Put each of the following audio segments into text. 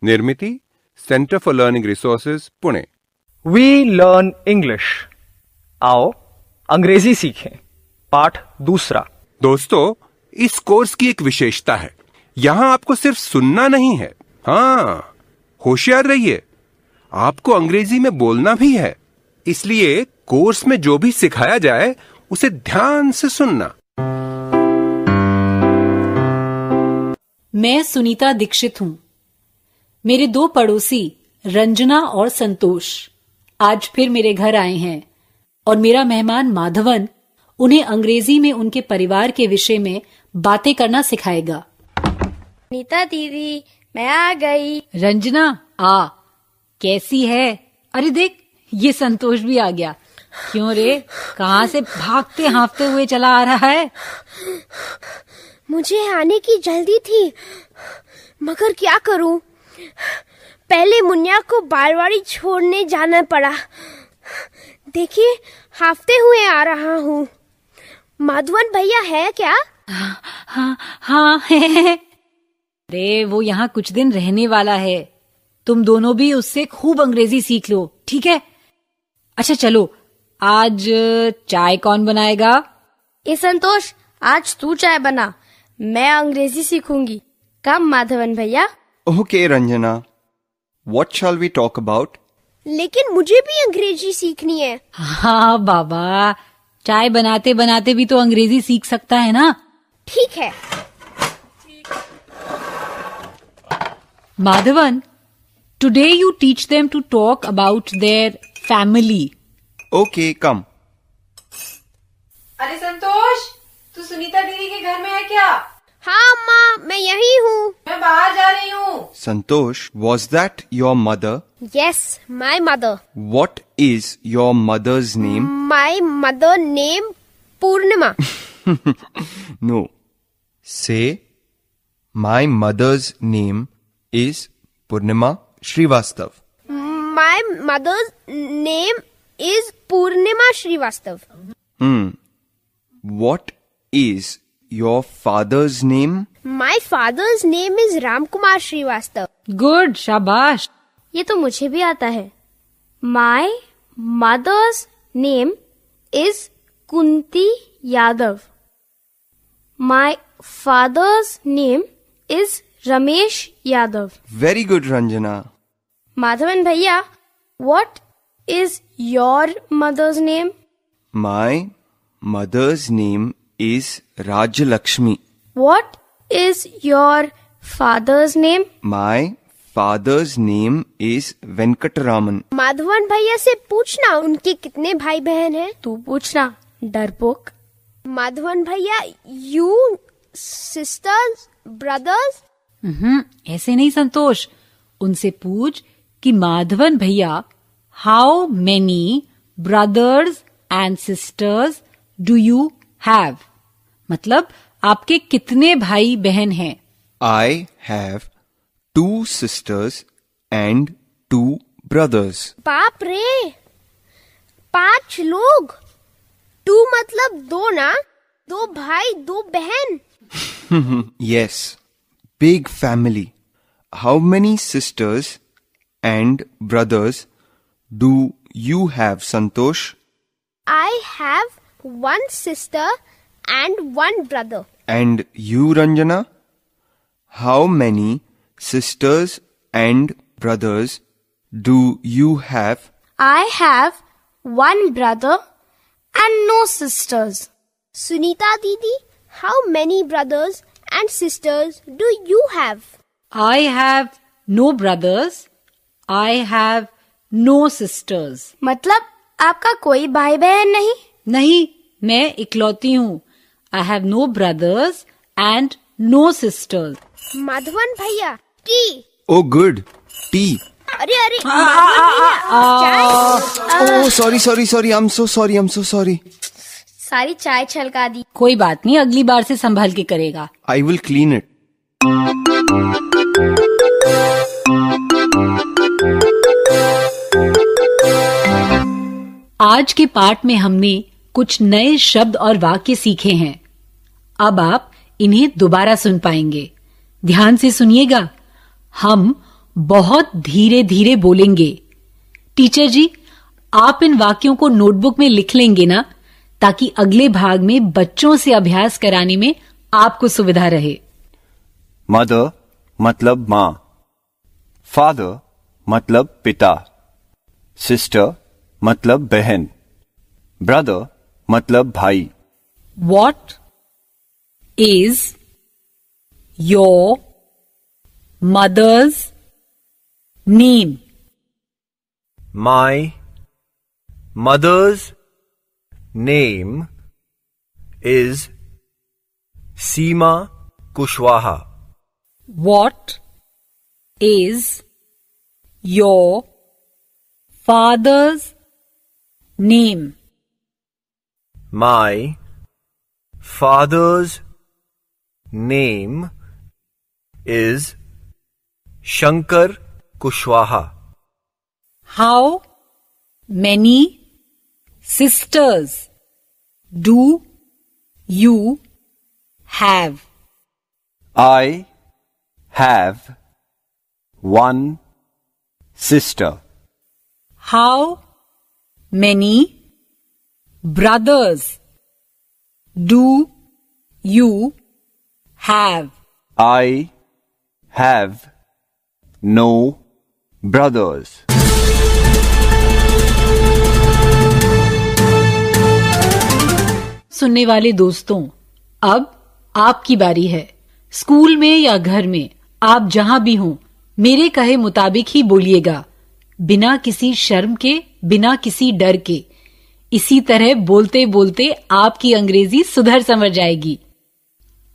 निर्मिति, centre for learning resources, Pune. We learn English. आओ अंग्रेजी सीखें। पाठ दूसरा। दोस्तों, इस कोर्स की एक विशेषता है, यहां आपको सिर्फ सुनना नहीं है, हाँ, होशियार रहिए, आपको अंग्रेजी में बोलना भी है। इसलिए कोर्स में जो भी सिखाया जाए उसे ध्यान से सुनना। मैं सुनीता दीक्षित हूँ। मेरे दो पड़ोसी रंजना और संतोष आज फिर मेरे घर आए हैं और मेरा मेहमान माधवन उन्हें अंग्रेजी में उनके परिवार के विषय में बातें करना सिखाएगा। नीता दीदी, मैं आ गई। रंजना, आ, कैसी है? अरे देख, ये संतोष भी आ गया। क्यों रे, कहाँ से भागते हाँफते हुए चला आ रहा है? मुझे आने की जल्दी थी, मगर क्या करूं? पहले मुन्या को बालवाड़ी छोड़ने जाना पड़ा। देखिए, हाफते हुए आ रहा हूँ। माधवन भैया है क्या? हाँ है। अरे वो यहाँ कुछ दिन रहने वाला है। तुम दोनों भी उससे खूब अंग्रेजी सीख लो, ठीक है? अच्छा चलो, आज चाय कौन बनाएगा? ए संतोष, आज तू चाय बना, मैं अंग्रेजी सीखूंगी। कम माधवन भैया। Okay Ranjana, what shall we talk about? लेकिन मुझे भी अंग्रेजी सीखनी है। हाँ बाबा, चाय बनाते बनाते भी तो अंग्रेजी सीख सकता है ना। ठीक है। Madhavan, today you teach them to talk about their family. Okay, come. अरे संतोष, तू सुनीता दीदी के घर में है क्या? हाँ माँ, मैं यही हूँ। मैं बाहर जा रही हूँ। संतोष, was that your mother? Yes, my mother. What is your mother's name? My mother name Purnima. No. Say, my mother's name is Purnima Srivastav. My mother's name is Purnima Srivastav. What is your father's name? My father's name is Ramkumar Srivastav. Good, शाबाश। ये तो मुझे भी आता है। My mother's name is Kunti Yadav. My father's name is Ramesh Yadav. Very good, Ranjana. Madhavan Bhaiya, what is your mother's name? My mother's name is Rajalakshmi. What is your father's name? My father's name is Venkataraman. Madhavan भैया से पूछना उनके कितने भाई बहन हैं। तू पूछना, डरपोक। माधवन भैया, you sisters, brothers? ऐसे नहीं संतोष, उनसे पूछ कि माधवन भैया, how many brothers and sisters do you have? मतलब आपके कितने भाई बहन हैं? I have 2 sisters and 2 brothers. बाप रे, 5 लोग। 2 मतलब 2 ना? 2 भाई 2 बहन। Yes, big family. How many sisters and brothers do you have, Santosh? I have 1 sister and 1 brother. And you, Ranjana? How many sisters and brothers do you have? I have 1 brother and no sisters. Sunita Didi, how many brothers and sisters do you have? I have no brothers. I have no sisters. मतलब आपका कोई भाई बहन नहीं? नहीं, मैं इकलौती हूँ। I have no brothers and no sisters. Madhavan भैया, टी। Oh, good. Tea. अरे माधवन भैया, चाय। Oh, sorry. I'm so sorry. सारी चाय छलका दी। कोई बात नहीं, अगली बार से संभाल के करेगा। I will clean it. आज के पाठ में हमने कुछ नए शब्द और वाक्य सीखे हैं। अब आप इन्हें दोबारा सुन पाएंगे। ध्यान से सुनिएगा। हम बहुत धीरे धीरे बोलेंगे। टीचर जी, आप इन वाक्यों को नोटबुक में लिख लेंगे ना, ताकि अगले भाग में बच्चों से अभ्यास कराने में आपको सुविधा रहे। मदर मतलब माँ, फादर मतलब पिता, सिस्टर मतलब बहन, ब्रदर मतलब भाई। What is your mother's name? My mother's name is Seema Kushwaha. What is your father's name? My father's name is Shankar Kushwaha. How many sisters do you have? I have one sister. How many brothers do you have? I have no brothers. सुनने वाले दोस्तों, अब आपकी बारी है। School में या घर में, आप जहां भी हों, मेरे कहे मुताबिक ही बोलिएगा, बिना किसी शर्म के, बिना किसी डर के। इसी तरह बोलते बोलते आपकी अंग्रेजी सुधर समझ जाएगी।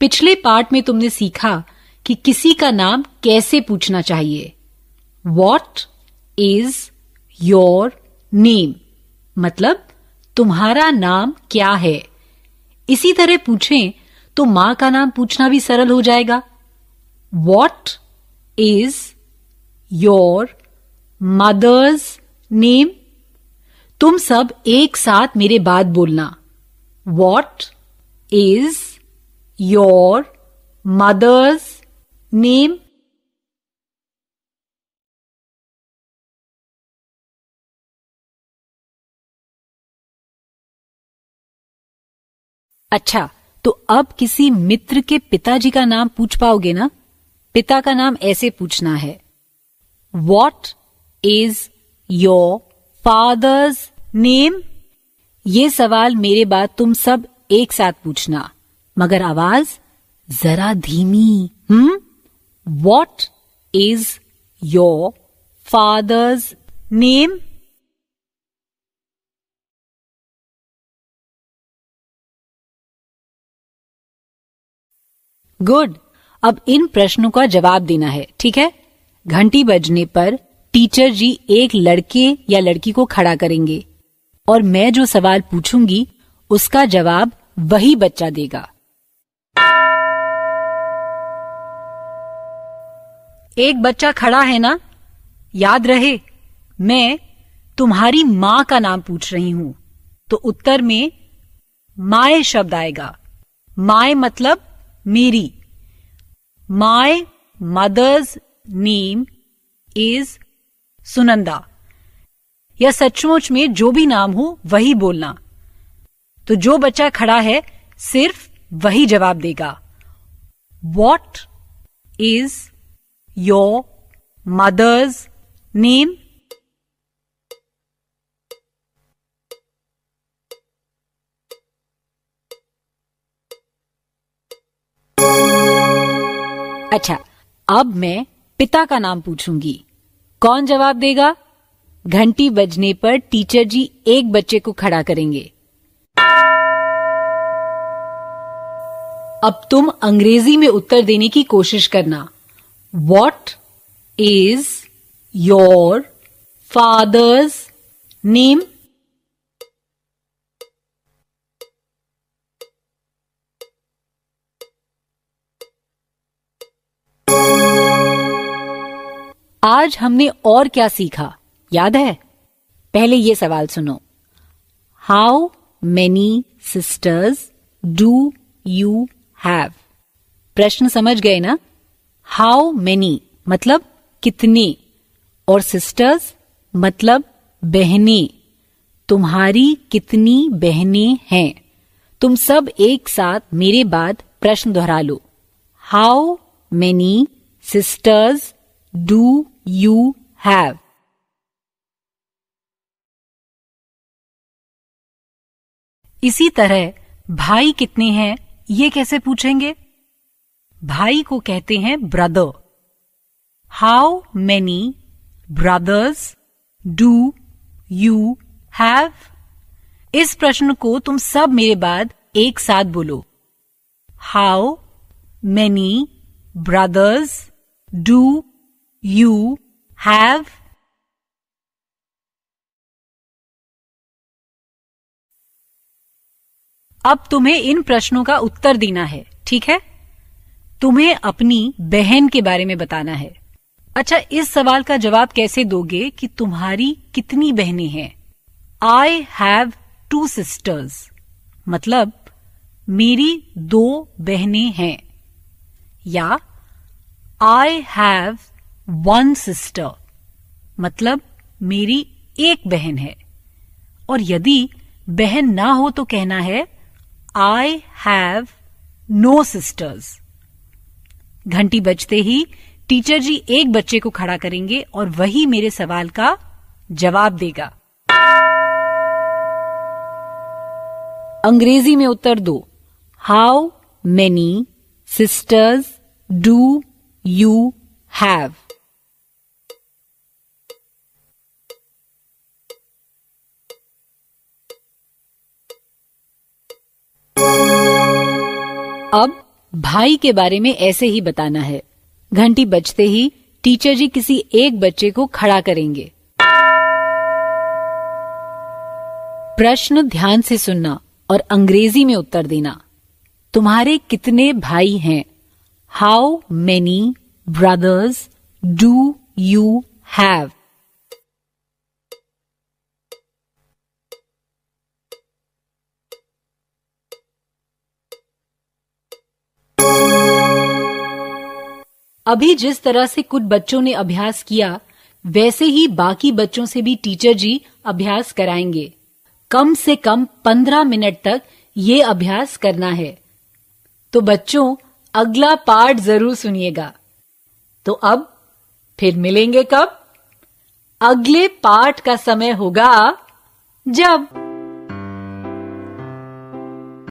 पिछले पार्ट में तुमने सीखा कि किसी का नाम कैसे पूछना चाहिए। What is your name? मतलब तुम्हारा नाम क्या है। इसी तरह पूछें तो मां का नाम पूछना भी सरल हो जाएगा। What is your mother's name? तुम सब एक साथ मेरे बाद बोलना। What is your mother's name? अच्छा, तो अब किसी मित्र के पिताजी का नाम पूछ पाओगे ना? पिता का नाम ऐसे पूछना है, What is your father's name? ये सवाल मेरे बाद तुम सब एक साथ पूछना, मगर आवाज जरा धीमी। What is your father's name? Good. अब इन प्रश्नों का जवाब देना है, ठीक है? घंटी बजने पर टीचर जी एक लड़के या लड़की को खड़ा करेंगे और मैं जो सवाल पूछूंगी उसका जवाब वही बच्चा देगा। एक बच्चा खड़ा है ना? याद रहे, मैं तुम्हारी मां का नाम पूछ रही हूं, तो उत्तर में माय शब्द आएगा। माय मतलब मेरी। My mother's name is Sunanda. या सचमुच में जो भी नाम हो वही बोलना। तो जो बच्चा खड़ा है सिर्फ वही जवाब देगा। What is your mother's name? अच्छा, अब मैं पिता का नाम पूछूंगी। कौन जवाब देगा? घंटी बजने पर टीचर जी एक बच्चे को खड़ा करेंगे। अब तुम अंग्रेजी में उत्तर देने की कोशिश करना। What is your father's name? आज हमने और क्या सीखा, याद है? पहले ये सवाल सुनो। How many sisters do you have? प्रश्न समझ गए ना? हाउ मेनी मतलब कितने, और सिस्टर्स मतलब बहनें। तुम्हारी कितनी बहनें हैं? तुम सब एक साथ मेरे बाद प्रश्न दोहरा लो। How many sisters do you have? इसी तरह भाई कितने हैं ये कैसे पूछेंगे? भाई को कहते हैं brother. How many brothers do you have? इस प्रश्न को तुम सब मेरे बाद एक साथ बोलो। How many brothers do you have? अब तुम्हें इन प्रश्नों का उत्तर देना है, ठीक है? तुम्हें अपनी बहन के बारे में बताना है। अच्छा, इस सवाल का जवाब कैसे दोगे कि तुम्हारी कितनी बहनें हैं? आई हैव 2 sisters, मतलब मेरी 2 बहनें हैं। या आई हैव 1 sister, मतलब मेरी एक बहन है। और यदि बहन ना हो तो कहना है I have no sisters। घंटी बजते ही टीचर जी एक बच्चे को खड़ा करेंगे और वही मेरे सवाल का जवाब देगा। अंग्रेजी में उत्तर दो। How many sisters do you have? अब भाई के बारे में ऐसे ही बताना है। घंटी बजते ही टीचर जी किसी एक बच्चे को खड़ा करेंगे। प्रश्न ध्यान से सुनना और अंग्रेजी में उत्तर देना। तुम्हारे कितने भाई हैं? How many brothers do you have? अभी जिस तरह से कुछ बच्चों ने अभ्यास किया वैसे ही बाकी बच्चों से भी टीचर जी अभ्यास कराएंगे। कम से कम 15 मिनट तक ये अभ्यास करना है। तो बच्चों अगला पार्ट जरूर सुनिएगा। तो अब फिर मिलेंगे कब? अगले पार्ट का समय होगा जब